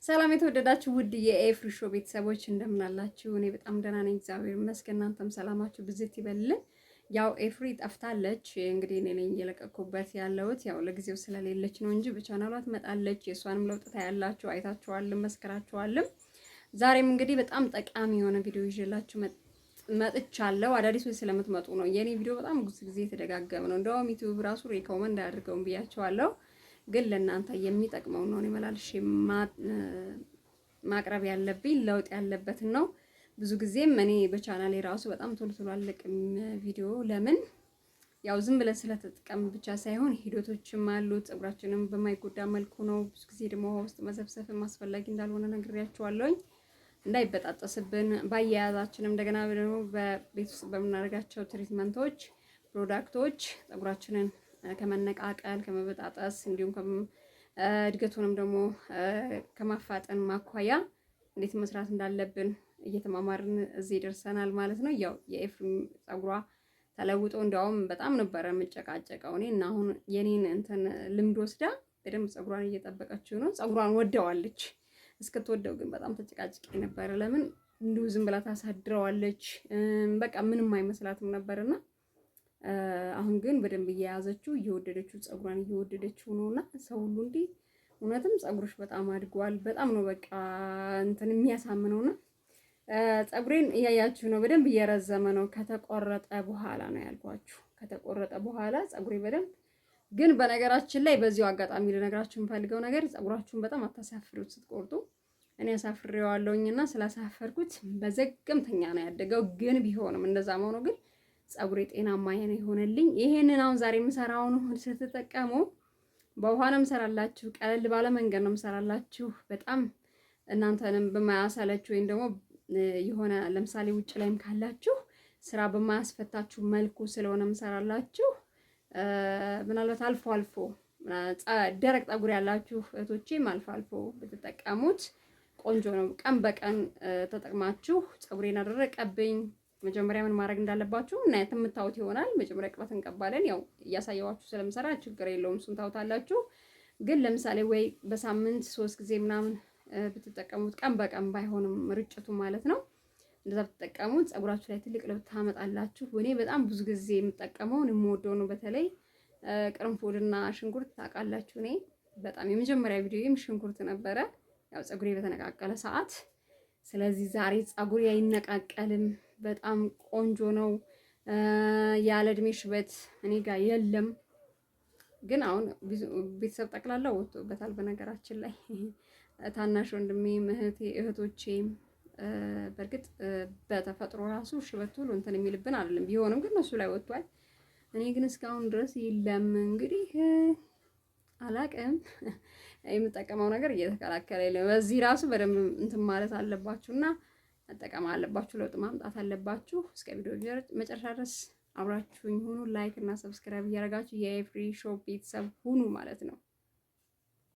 ሰላም የተወደዳችሁ ውድ የኤፍሪ ሾው ቤተሰቦች እንደምን አላችሁ? እኔ በጣም ደህና ነኝ፣ እግዚአብሔር ይመስገን። እናንተም ሰላማችሁ ብዝት ይበልልን። ያው ኤፍሪ ጠፍታለች። እንግዲህ እኔ ነኝ እየለቀኩበት ያለሁት። ያው ለጊዜው ስለሌለች ነው እንጂ በቻናሏ ትመጣለች። የእሷንም ለውጥ ታያላችሁ፣ አይታችኋልም፣ መስከራችኋልም። ዛሬም እንግዲህ በጣም ጠቃሚ የሆነ ቪዲዮ ይዤላችሁ መጥቻለሁ። አዳዲሶች ስለምትመጡ ነው። የኔ ቪዲዮ በጣም ብዙ ጊዜ የተደጋገመ ነው። እንደውም ዩቲዩብ ራሱ ሪኮመንድ አድርገውን ብያቸዋለሁ። ግን ለእናንተ የሚጠቅመው ነው መልሼ ማቅረብ ያለብኝ ለውጥ ያለበትን ነው። ብዙ ጊዜም እኔ በቻናሌ ራሱ በጣም ቶሎ አለቅም ቪዲዮ። ለምን ያው ዝም ብለን ስለተጠቀም ብቻ ሳይሆን ሂደቶችም አሉት። ፀጉራችንም በማይጎዳ መልኩ ነው። ብዙ ጊዜ ደግሞ ውስጥ መዘፍዘፍም አስፈላጊ እንዳልሆነ ነግሬያቸዋለሁኝ። እንዳይበጣጠስብን ባያያዛችንም እንደገና ደግሞ በቤት ውስጥ በምናደርጋቸው ትሪትመንቶች ፕሮዳክቶች ፀጉራችንን ከመነቃቀል ከመበጣጠስ እንዲሁም እድገቱንም ደግሞ ከማፋጠን ማኳያ እንዴት መስራት እንዳለብን እየተማማርን እዚህ ደርሰናል ማለት ነው። ያው የኤፍሬም ፀጉሯ ተለውጦ እንደውም በጣም ነበረ የምጨቃጨቀው እኔ እና አሁን የኔን ልምድ ወስዳ በደንብ ፀጉሯን እየጠበቀችው ነው። ፀጉሯን ወደዋለች። እስክትወደው ግን በጣም ተጨቃጭቄ ነበረ። ለምን እንዲሁ ዝም ብላ ታሳድረዋለች። በቃ ምንም አይመስላትም ነበርና አሁን ግን በደንብ እየያዘችው እየወደደችው ፀጉሯን እየወደደችው ነውና ሰው ሁሉ እንዲህ እውነትም ፀጉርሽ በጣም አድጓል፣ በጣም ነው በቃ የሚያሳምነውና ፀጉሬን እያያችሁ ነው። በደንብ እየረዘመ ነው። ከተቆረጠ በኋላ ነው ያልኳችሁ። ከተቆረጠ በኋላ ፀጉሬ በደንብ ግን በነገራችን ላይ በዚሁ አጋጣሚ ልነግራችሁ የምፈልገው ነገር ፀጉራችሁን በጣም አታሳፍሩት ስትቆርጡ። እኔ አሳፍሬዋለሁኝና ስላሳፈርኩት በዘገምተኛ ነው ያደገው። ግን ቢሆንም እንደዛ መሆኑ ግን ፀጉሬ ጤናማ የሆነልኝ ይሄንን አሁን ዛሬ የምሰራውን ስትጠቀሙ በውሃ ነው የምሰራላችሁ። ቀለል ባለ መንገድ ነው የምሰራላችሁ። በጣም እናንተንም በማያሳለችሁ ወይም ደግሞ የሆነ ለምሳሌ ውጭ ላይም ካላችሁ ስራ በማያስፈታችሁ መልኩ ስለሆነ የምሰራላችሁ። ምናልባት አልፎ አልፎ ደረቅ ፀጉር ያላችሁ እህቶቼም አልፎ አልፎ ብትጠቀሙት ቆንጆ ነው። ቀን በቀን ተጠቅማችሁ ፀጉሬን አደረቀብኝ መጀመሪያ ምን ማድረግ እንዳለባችሁ እና የምታዩት ይሆናል። መጀመሪያ ቅባት እንቀባለን። ያው እያሳየዋችሁ ስለምሰራ ችግር የለውም፣ እሱን ታውታላችሁ። ግን ለምሳሌ ወይ በሳምንት 3 ጊዜ ምናምን ብትጠቀሙት ቀን በቀን ባይሆንም ርጭቱ ማለት ነው እንደዛ ብትጠቀሙት ፀጉራችሁ ላይ ትልቅ ለውጥ ታመጣላችሁ። እኔ በጣም ብዙ ጊዜ የምጠቀመው የምወደው ነው። በተለይ ቅርንፉድና ሽንኩርት ታውቃላችሁ። እኔ በጣም የመጀመሪያ ቪዲዮዬም ሽንኩርት ነበረ፣ ያው ፀጉሬ በተነቃቀለ ሰዓት። ስለዚህ ዛሬ ፀጉሬ አይነቃቀልም፣ በጣም ቆንጆ ነው። ያለ እድሜ ሽበት እኔ ጋር የለም። ግን አሁን ቤተሰብ ጠቅላላ ወጥቶበታል። በነገራችን ላይ ታናሽ ወንድሜም እህቶቼም በእርግጥ በተፈጥሮ ራሱ ሽበት ሁሉ የሚልብን አይደለም። ቢሆንም ግን እነሱ ላይ ወጥቷል። እኔ ግን እስካሁን ድረስ የለም። እንግዲህ አላቅም። የምጠቀመው ነገር እየተከላከለ የለም። በዚህ ራሱ በደንብ ማለት አለባችሁና መጠቀም አለባችሁ። ለውጥ ማምጣት አለባችሁ። እስከ ቪዲዮ መጨረሻ ድረስ አብራችሁኝ ሁኑ። ላይክ እና ሰብስክራይብ እያደረጋችሁ የኤፍሪ ሾው ቤተሰብ ሁኑ ማለት ነው።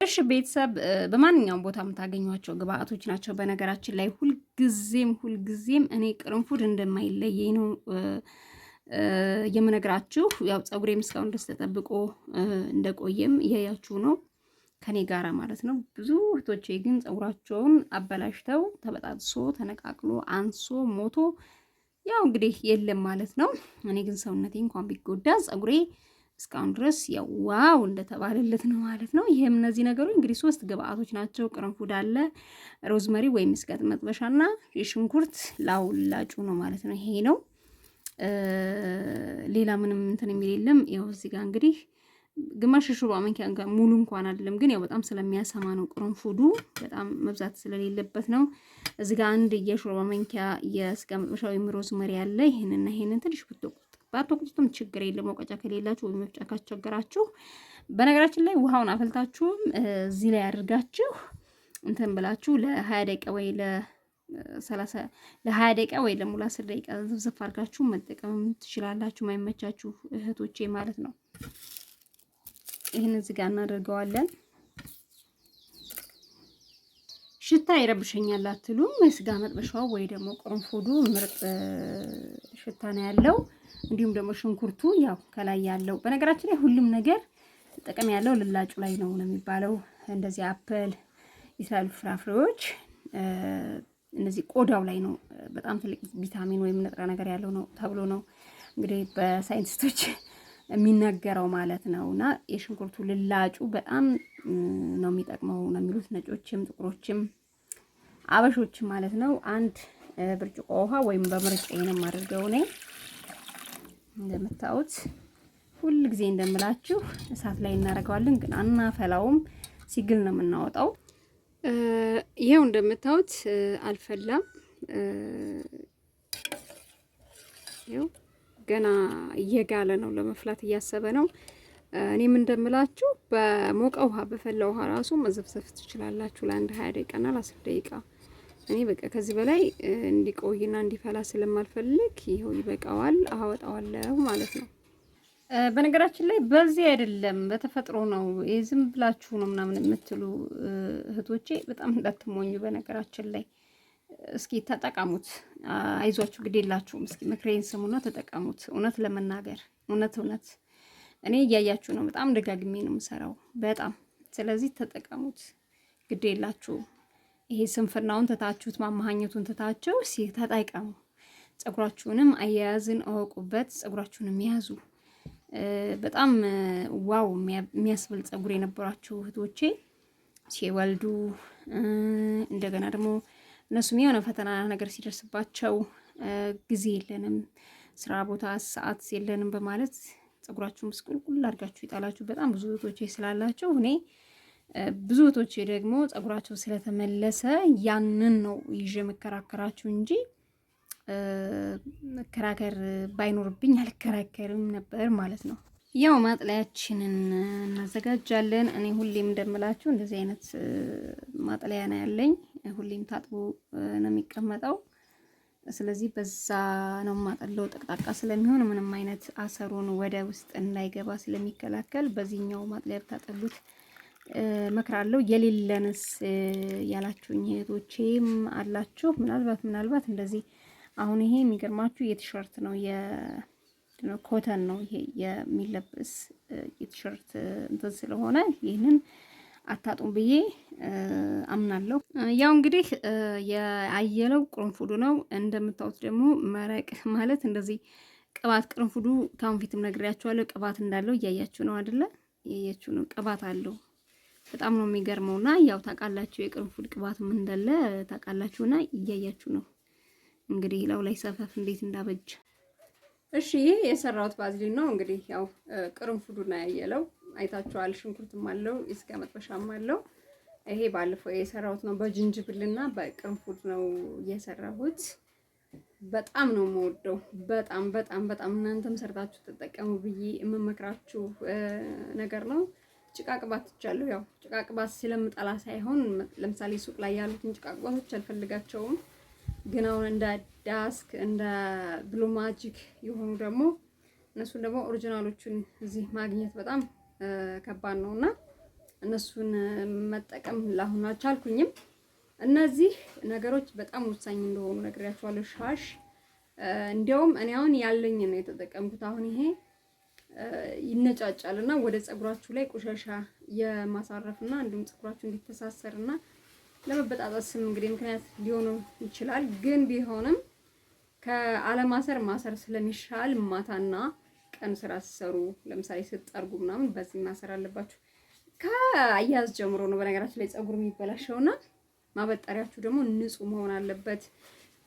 እሺ ቤተሰብ በማንኛውም ቦታ የምታገኟቸው ግብአቶች ናቸው። በነገራችን ላይ ሁልጊዜም እኔ ቅርንፉድ እንደማይለየኝ ነው የምነግራችሁ። ያው ፀጉሬም እስካሁን ድረስ ተጠብቆ እንደቆየም እያያችሁ ነው ከኔ ጋራ ማለት ነው። ብዙ እህቶቼ ግን ፀጉራቸውን አበላሽተው ተበጣጥሶ ተነቃቅሎ አንሶ ሞቶ ያው እንግዲህ የለም ማለት ነው። እኔ ግን ሰውነቴ እንኳን ቢጎዳ ፀጉሬ እስካሁን ድረስ ያው ዋው እንደተባለለት ነው ማለት ነው። ይሄም እነዚህ ነገሮች እንግዲህ 3 ግብአቶች ናቸው። ቅርንፉድ አለ፣ ሮዝመሪ ወይም ምስቀጥ መጥበሻና የሽንኩርት ላውላጩ ነው ማለት ነው። ይሄ ነው፣ ሌላ ምንም የሚል የለም። ያው እዚህ ጋር እንግዲህ ግማሽ ሹሩባ ማንኪያ ሙሉ እንኳን አይደለም፣ ግን ያው በጣም ስለሚያሰማ ነው። ቅርንፉዱ በጣም መብዛት ስለሌለበት ነው። እዚህ ጋር አንድ የሹሩባ ማንኪያ የስጋ መጥበሻ ወይም ሮዝመሪ አለ። ይሄንን ትንሽ ባትወቅጡትም ችግር የለም። መውቀጫ ከሌላችሁ ወይም መፍጫ ካስቸገራችሁ፣ በነገራችን ላይ ውሃውን አፈልታችሁም እዚህ ላይ አድርጋችሁ ብላችሁ ለ20 ደቂቃ ወይ ለ20 ደቂቃ ወይ ለሙሉ 10 ደቂቃ ዝፍዝፍ አድርጋችሁ መጠቀም ትችላላችሁ። ማይመቻችሁ እህቶቼ ማለት ነው። ይሄን እዚህ ጋር እናደርገዋለን። ሽታ ይረብሸኛል አትሉም? የስጋ መጥበሻው ወይ ደግሞ ቅርንፉዱ ምርጥ ሽታ ነው ያለው። እንዲሁም ደግሞ ሽንኩርቱ ያው ከላይ ያለው በነገራችን ላይ ሁሉም ነገር ጥቅም ያለው ልላጩ ላይ ነው የሚባለው። እንደዚህ አፕል የተለያዩ ፍራፍሬዎች እነዚህ ቆዳው ላይ ነው በጣም ትልቅ ቪታሚን ወይም ንጥረ ነገር ያለው ነው ተብሎ ነው እንግዲህ በሳይንቲስቶች የሚነገረው ማለት ነው። እና የሽንኩርቱ ልላጩ በጣም ነው የሚጠቅመው ነው የሚሉት ነጮችም ጥቁሮችም አበሾችም ማለት ነው። አንድ ብርጭቆ ውሃ ወይም በምርጫዬ ነው የማደርገው እኔ። እንደምታዩት ሁል ጊዜ እንደምላችሁ እሳት ላይ እናደርገዋለን፣ ግን አናፈላውም። ሲግል ነው የምናወጣው። ይሄው እንደምታዩት አልፈላም። ይሄው ገና እየጋለ ነው፣ ለመፍላት እያሰበ ነው። እኔም እንደምላችሁ በሞቀ ውሃ በፈላ ውሃ ራሱ መዘፍዘፍ ትችላላችሁ ለአንድ 20 ደቂቃና ለ10 ደቂቃ። እኔ በቃ ከዚህ በላይ እንዲቆይና እንዲፈላ ስለማልፈልግ ይሄው ይበቃዋል፣ አወጣዋለሁ ማለት ነው። በነገራችን ላይ በዚህ አይደለም በተፈጥሮ ነው። ዝም ብላችሁ ነው ምናምን የምትሉ እህቶቼ በጣም እንዳትሞኙ። በነገራችን ላይ እስኪ ተጠቀሙት፣ አይዟችሁ፣ ግድ የላችሁም። እስኪ ምክሬን ስሙና ተጠቀሙት። እውነት ለመናገር እውነት እኔ እያያችሁ ነው፣ በጣም ደጋግሜ ነው የምሰራው በጣም። ስለዚህ ተጠቀሙት፣ ግድ የላችሁም። ይሄ ስንፍናውን ትታችሁት ማማሃኘቱን ትታችሁ ተጠቀሙ። ጸጉራችሁንም አያያዝን አወቁበት፣ ጸጉራችሁንም ያዙ። በጣም ዋው የሚያስብል ጸጉር የነበራችሁ እህቶቼ ሲወልዱ እንደገና ደግሞ እነሱም የሆነ ፈተና ነገር ሲደርስባቸው ጊዜ የለንም፣ ስራ ቦታ ሰዓት የለንም በማለት ጸጉራችሁን ምስቁልቁል አድርጋችሁ ይጣላችሁ በጣም ብዙ እህቶቼ ስላላቸው፣ እኔ ብዙ እህቶቼ ደግሞ ጸጉራቸው ስለተመለሰ ያንን ነው ይዤ መከራከራችሁ እንጂ መከራከር ባይኖርብኝ አልከራከርም ነበር ማለት ነው። ያው ማጥለያችንን እናዘጋጃለን። እኔ ሁሌም እንደምላችሁ እንደዚህ አይነት ማጥለያ ነው ያለኝ። ሁሌም ታጥቦ ነው የሚቀመጠው። ስለዚህ በዛ ነው ማጠለው። ጠቅጣቃ ስለሚሆን ምንም አይነት አሰሩን ወደ ውስጥ እንዳይገባ ስለሚከላከል በዚህኛው ማጥለያ ብታጠሉት መክራለሁ። የሌለንስ ያላችሁኝ እህቶቼም አላችሁ። ምናልባት እንደዚህ አሁን ይሄ የሚገርማችሁ የቲሸርት ነው የኮተን ነው ይሄ የሚለበስ የቲሸርት እንትን ስለሆነ ይህንን አታጡም ብዬ አምናለሁ። ያው እንግዲህ የአየለው ቅርንፉዱ ነው። እንደምታዩት ደግሞ መረቅ ማለት እንደዚህ ቅባት ቅርንፉዱ ካሁን ፊትም ነግሬያችኋለሁ። ቅባት እንዳለው እያያችሁ ነው አይደለ? እያያችሁ ነው፣ ቅባት አለው። በጣም ነው የሚገርመውና ያው ታውቃላችሁ የቅርንፉድ ቅባት ምን እንዳለ ታውቃላችሁና እያያችሁ ነው እንግዲህ ላው ላይ ሰፈፍ እንዴት እንዳበጅ። እሺ ይሄ የሰራሁት ባዝሊን ነው። እንግዲህ ያው ቅርንፉዱና ያየለው አይታችኋል። ሽንኩርትም አለው፣ የስጋ መጥበሻም አለው። ይሄ ባለፈው የሰራሁት ነው። በጅንጅብልና በቅርንፉድ ነው የሰራሁት። በጣም ነው የምወደው። በጣም እናንተም ሰርታችሁ ተጠቀሙ ብዬ የምመክራችሁ ነገር ነው። ጭቃ ቅባት ትቻለሁ። ያው ጭቃ ቅባት ስለምጠላ ሳይሆን ለምሳሌ ሱቅ ላይ ያሉትን ጭቃ ቅባቶች አልፈልጋቸውም። ግን አሁን እንደ ዳስክ እንደ ብሉ ማጂክ የሆኑ ደግሞ እነሱን ደግሞ ኦሪጂናሎቹን እዚህ ማግኘት በጣም ከባድ ነውና እነሱን መጠቀም ላሁን አልቻልኩኝም። እነዚህ ነገሮች በጣም ወሳኝ እንደሆኑ ነግሬያችኋለሁ። ሻሽ እንዲያውም እኔ አሁን ያለኝ ነው የተጠቀምኩት። አሁን ይሄ ይነጫጫልና ወደ ጸጉራችሁ ላይ ቆሻሻ የማሳረፍና እንዲሁም ጸጉራችሁ እንዲተሳሰርና ለመበጣጠስም እንግዲህ ምክንያት ሊሆኑ ይችላል። ግን ቢሆንም ከአለማሰር ማሰር ስለሚሻል ማታና ቀን ስራ ሲሰሩ ለምሳሌ ስትጠርጉ ምናምን በዚህ ማሰር አለባችሁ። ከአያያዝ ጀምሮ ነው በነገራችን ላይ ጸጉር የሚበላሸውና ማበጠሪያችሁ ደግሞ ንጹህ መሆን አለበት።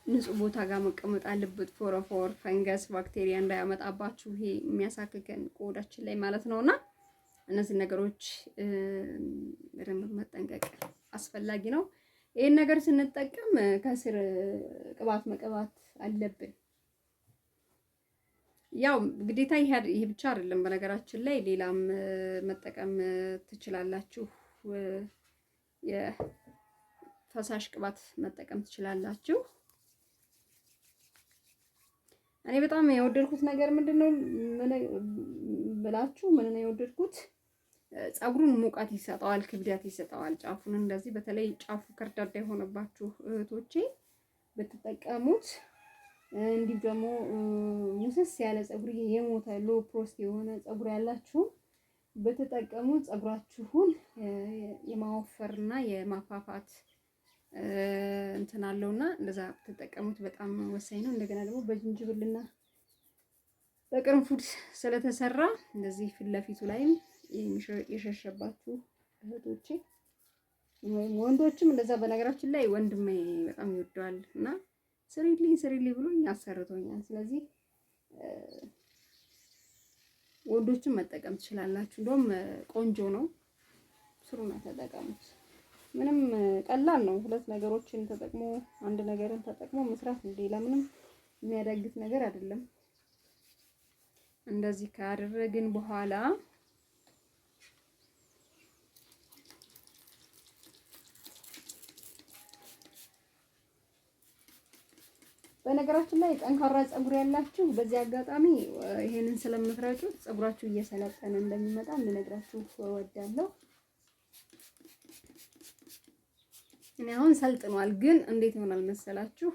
ንጹህ ቦታ ጋር መቀመጥ አለበት። ፎረፎር፣ ፈንገስ፣ ባክቴሪያ እንዳያመጣባችሁ ይሄ የሚያሳክከን ቆዳችን ላይ ማለት ነውና እነዚህ ነገሮች በደንብ መጠንቀቅ አስፈላጊ ነው። ይሄን ነገር ስንጠቀም ከስር ቅባት መቀባት አለብን። ያው ግዴታ ይሄ ብቻ አይደለም። በነገራችን ላይ ሌላም መጠቀም ትችላላችሁ። የፈሳሽ ቅባት መጠቀም ትችላላችሁ። እኔ በጣም የወደድኩት ነገር ምንድነው ብላችሁ ምን ነው የወደድኩት? ጸጉሩን ሙቀት ይሰጠዋል፣ ክብደት ይሰጠዋል። ጫፉን እንደዚህ በተለይ ጫፉ ከርዳዳ የሆነባችሁ እህቶቼ ብትጠቀሙት፣ እንዲሁ ደግሞ ሙስስ ያለ ጸጉር የሞተ ሎ ፕሮስት የሆነ ጸጉር ያላችሁ ብትጠቀሙ ፀጉራችሁን የማወፈርና የማፋፋት እንትን አለውና እንደዛ ብትጠቀሙት በጣም ወሳኝ ነው። እንደገና ደግሞ በጅንጅብልና በቅርንፉድ ስለተሰራ እንደዚህ ፊት ለፊቱ ላይም የሸሸባችሁ እህቶቼ ወይም ወንዶችም እንደዛ። በነገራችን ላይ ወንድሜ በጣም ይወደዋል እና ስሪልኝ ብሎኝ አሰርቶኛል። ስለዚህ ወንዶችም መጠቀም ትችላላችሁ። እንደውም ቆንጆ ነው። ስሩና ተጠቀሙት። ምንም ቀላል ነው። ሁለት ነገሮችን ተጠቅሞ አንድ ነገርን ተጠቅሞ መስራት ሌላ ምንም የሚያዳግት ነገር አይደለም። እንደዚህ ካደረግን በኋላ በነገራችን ላይ ጠንካራ ፀጉር ያላችሁ በዚህ አጋጣሚ ይሄንን ስለምትረጩት ፀጉራችሁ እየሰለጠነ እንደሚመጣ እንድነግራችሁ እወዳለሁ። እኔ አሁን ሰልጥኗል፣ ግን እንዴት ይሆናል መሰላችሁ?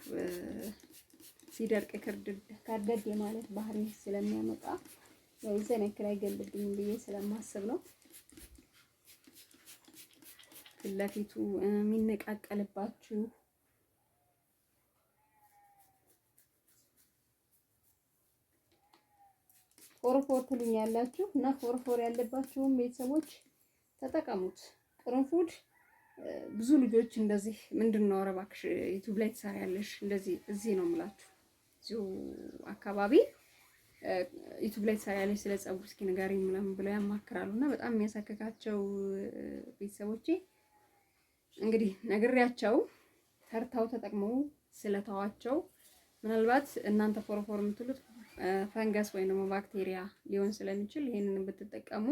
ሲደርቅ ከርደድ የማለት ባህሪ ስለሚያመጣ ያው ዘነክራ አይገልብኝም ብዬ ስለማስብ ነው። ለፊቱ የሚነቃቀልባችሁ ፎርፎር ትሉኛላችሁ እና ፎርፎር ያለባችሁም ቤተሰቦች ተጠቀሙት። ቅርንፉድ ብዙ ልጆች እንደዚህ ምንድነው ኧረ እባክሽ ዩቲዩብ ላይ ትሰሪያለሽ እንደዚህ እዚህ ነው የምላችሁ እዚሁ አካባቢ ዩቲዩብ ላይ ትሰሪያለሽ ስለ ፀጉር እስኪ ንገሪኝ ምናምን ብለው ያማክራሉና በጣም የሚያሳክካቸው ቤተሰቦቼ እንግዲህ ነግሬያቸው ተርታው ተጠቅመው ስለተዋቸው ምናልባት እናንተ ፎርፎር የምትሉት ፈንገስ ወይ ደግሞ ባክቴሪያ ሊሆን ስለሚችል ይሄንን ብትጠቀሙ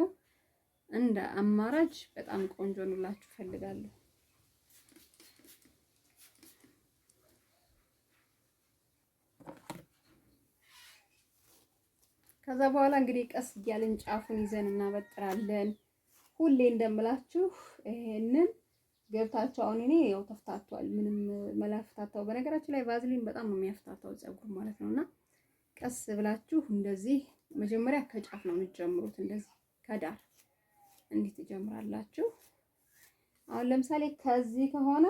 እንደ አማራጭ በጣም ቆንጆ ነው ፈልጋለሁ። ከዛ በኋላ እንግዲህ ቀስ እያልን ጫፉን ይዘን እናበጥራለን። ሁሌ እንደምላችሁ ይሄንን ገብታችሁ አሁን እኔ ያው ተፍታቷል ምንም መላፍታታው። በነገራችን ላይ ቫዝሊን በጣም ነው የሚያፍታታው ፀጉር ማለት ነውና ቀስ ብላችሁ እንደዚህ መጀመሪያ ከጫፍ ነው የምትጀምሩት። እንደዚህ ከዳር እንዲህ ትጀምራላችሁ። አሁን ለምሳሌ ከዚህ ከሆነ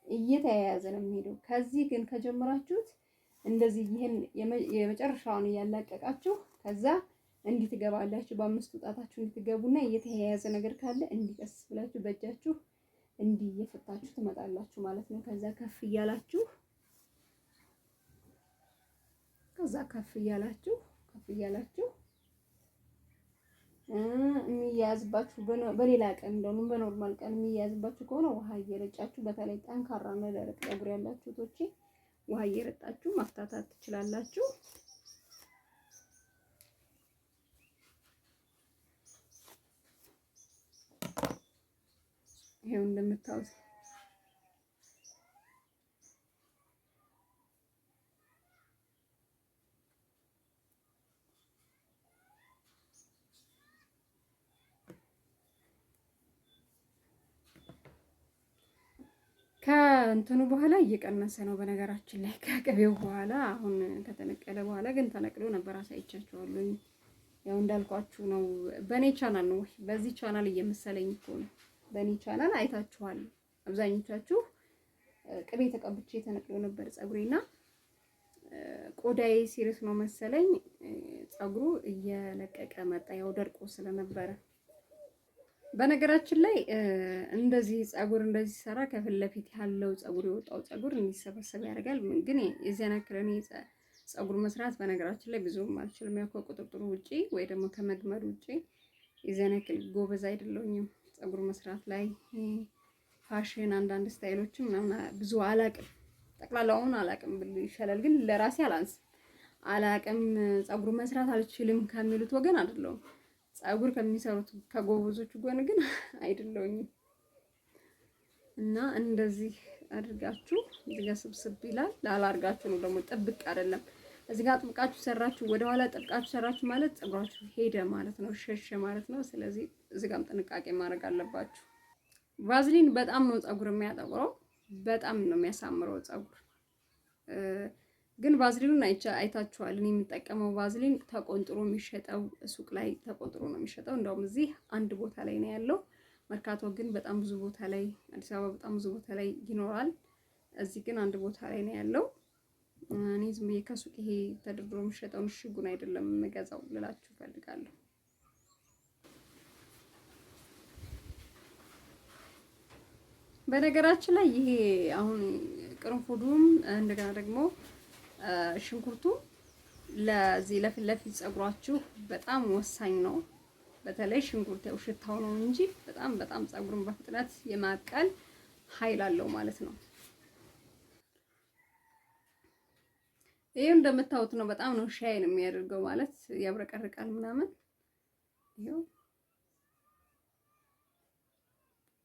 እየተያያዘ ነው የሚሄደው። ከዚህ ግን ከጀመራችሁት እንደዚህ ይሄን የመጨረሻውን እያላቀቃችሁ ከዛ እንዲህ ትገባላችሁ። በአምስቱ ጣታችሁ እንድትገቡና እየተያያዘ ነገር ካለ እንዲህ ቀስ ብላችሁ በእጃችሁ እንዲህ እየፈታችሁ ትመጣላችሁ ማለት ነው። ከዛ ከፍ እያላችሁ ከፍ እያላችሁ የሚያዝባችሁ በሌላ ቀን እንደውም በኖርማል ቀን የሚያዝባችሁ ከሆነ ውሃ እየረጫችሁ በተለይ ጠንካራ እና ደረቅ ፀጉር ያላችሁ ቶቼ ውሃ እየረጣችሁ ማፍታታት ትችላላችሁ። ይሄው እንደምታዩት ከእንትኑ በኋላ እየቀነሰ ነው። በነገራችን ላይ ከቅቤው በኋላ አሁን ከተነቀለ በኋላ ግን ተነቅሎ ነበር አሳይቻችኋለሁ። ያው እንዳልኳችሁ ነው። በኔ ቻናል ነው፣ በዚህ ቻናል እየመሰለኝ እኮ ነው። በኔ ቻናል አይታችኋል። አብዛኞቻችሁ ቅቤ ተቀብቼ ተነቅሎ ነበር ፀጉሬና ቆዳዬ ሲርስ ነው መሰለኝ ፀጉሩ እየለቀቀ መጣ፣ ያው ደርቆ ስለነበረ። በነገራችን ላይ እንደዚህ ፀጉር እንደዚህ ሰራ ከፊት ለፊት ያለው ፀጉር የወጣው ፀጉር እንዲሰበሰብ ያደርጋል። ግን የዚያን ያክል እኔ ፀጉር መስራት በነገራችን ላይ ብዙም አልችልም። ያው ከቁጥጥሩ ውጪ ወይ ደግሞ ከመግመድ ውጪ የዚያን ያክል ጎበዝ አይደለሁኝም ፀጉር መስራት ላይ። ፋሽን አንዳንድ ስታይሎችም ምናምን ብዙ አላቅም፣ ጠቅላላውን አላቅም ብል ይሻላል። ግን ለራሴ አላቅም ፀጉር መስራት አልችልም ከሚሉት ወገን አይደለሁም። ፀጉር ከሚሰሩት ከጎበዞቹ ጎን ግን አይደለሁኝም። እና እንደዚህ አድርጋችሁ እዚህ ጋር ስብስብ ይላል። ላላርጋችሁ ነው ደግሞ ጥብቅ አይደለም። እዚህ ጋር ጥብቃችሁ ሰራችሁ ወደ ኋላ ጥብቃችሁ ሰራችሁ ማለት ፀጉራችሁ ሄደ ማለት ነው፣ ሸሸ ማለት ነው። ስለዚህ እዚህ ጋርም ጥንቃቄ ማድረግ አለባችሁ። ቫዝሊን በጣም ነው ፀጉር የሚያጠቁረው፣ በጣም ነው የሚያሳምረው ፀጉር። ግን ቫዝሊኑን አይታችኋል። እኔ የምጠቀመው ቫዝሊን ተቆንጥሮ የሚሸጠው ሱቅ ላይ ተቆንጥሮ ነው የሚሸጠው። እንደውም እዚህ አንድ ቦታ ላይ ነው ያለው። መርካቶ ግን በጣም ብዙ ቦታ ላይ፣ አዲስ አበባ በጣም ብዙ ቦታ ላይ ይኖራል። እዚህ ግን አንድ ቦታ ላይ ነው ያለው። እኔ ዝም ብዬ ከሱቅ ይሄ ተደርድሮ የሚሸጠውን እሽጉን አይደለም የምገዛው ልላችሁ እፈልጋለሁ። በነገራችን ላይ ይሄ አሁን ቅርንፉዱም እንደገና ደግሞ ሽንኩርቱ ለዚህ ለፊት ለፊት ፀጉራችሁ በጣም ወሳኝ ነው። በተለይ ሽንኩርት ያው ሽታው ነው እንጂ በጣም ፀጉርን በፍጥነት የማብቀል ኃይል አለው ማለት ነው። ይሄው እንደምታዩት ነው። በጣም ነው ሻይን የሚያደርገው ማለት ያብረቀርቃል ምናምን። ይሄው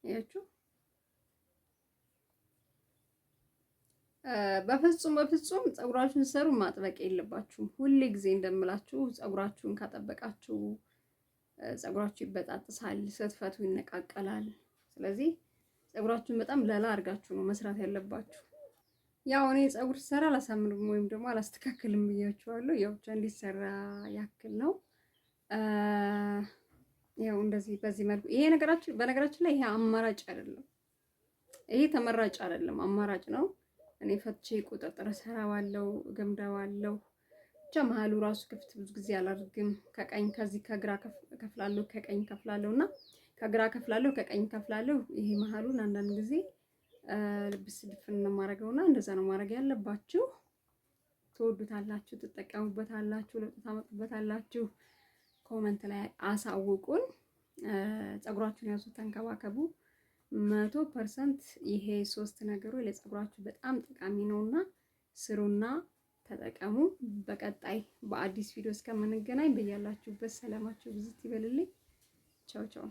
ያችሁ በፍጹም ፀጉራችሁን ሰሩ ማጥበቅ የለባችሁም። ሁሌ ጊዜ እንደምላችሁ ፀጉራችሁን ካጠበቃችሁ ፀጉራችሁ ይበጣጥሳል፣ ስትፈቱ ይነቃቀላል። ስለዚህ ፀጉራችሁን በጣም ለላ አድርጋችሁ ነው መስራት ያለባችሁ። ያው እኔ ፀጉር ሰራ አላሳምርም ወይም ደግሞ አላስተካክልም ብያችኋለሁ። ያው ብቻ እንዲሰራ ያክል ነው። ያው እንደዚህ በዚህ መልኩ ይሄ በነገራችን ላይ ይሄ አማራጭ አይደለም። ይሄ ተመራጭ አይደለም፣ አማራጭ ነው። እኔ ፈትቼ ቁጥጥር ሰራዋለሁ፣ ገምዳዋለሁ። ብቻ መሀሉ ራሱ ክፍት ብዙ ጊዜ አላደርግም። ከቀኝ ከዚህ ከግራ ከፍላለሁ፣ ከቀኝ ከፍላለሁና ከግራ ከፍላለሁ፣ ከቀኝ ከፍላለሁ። ይሄ መሀሉን አንዳንድ ጊዜ ልብስ ድፍን ነው የማደርገውና እንደዛ ነው ማድረግ ያለባችሁ። ትወዱታላችሁ፣ ትጠቀሙበታላችሁ፣ ለውጥ ታመጡበታላችሁ። ኮመንት ላይ አሳውቁን። ፀጉራችሁን ያዙ፣ ተንከባከቡ። 100% ይሄ 3 ነገሮች ለፀጉራችሁ በጣም ጠቃሚ ነውና ስሩና ተጠቀሙ። በቀጣይ በአዲስ ቪዲዮ እስከምንገናኝ በያላችሁበት ሰላማችሁ ብዝት ይበልልኝ። ቻው ቻው።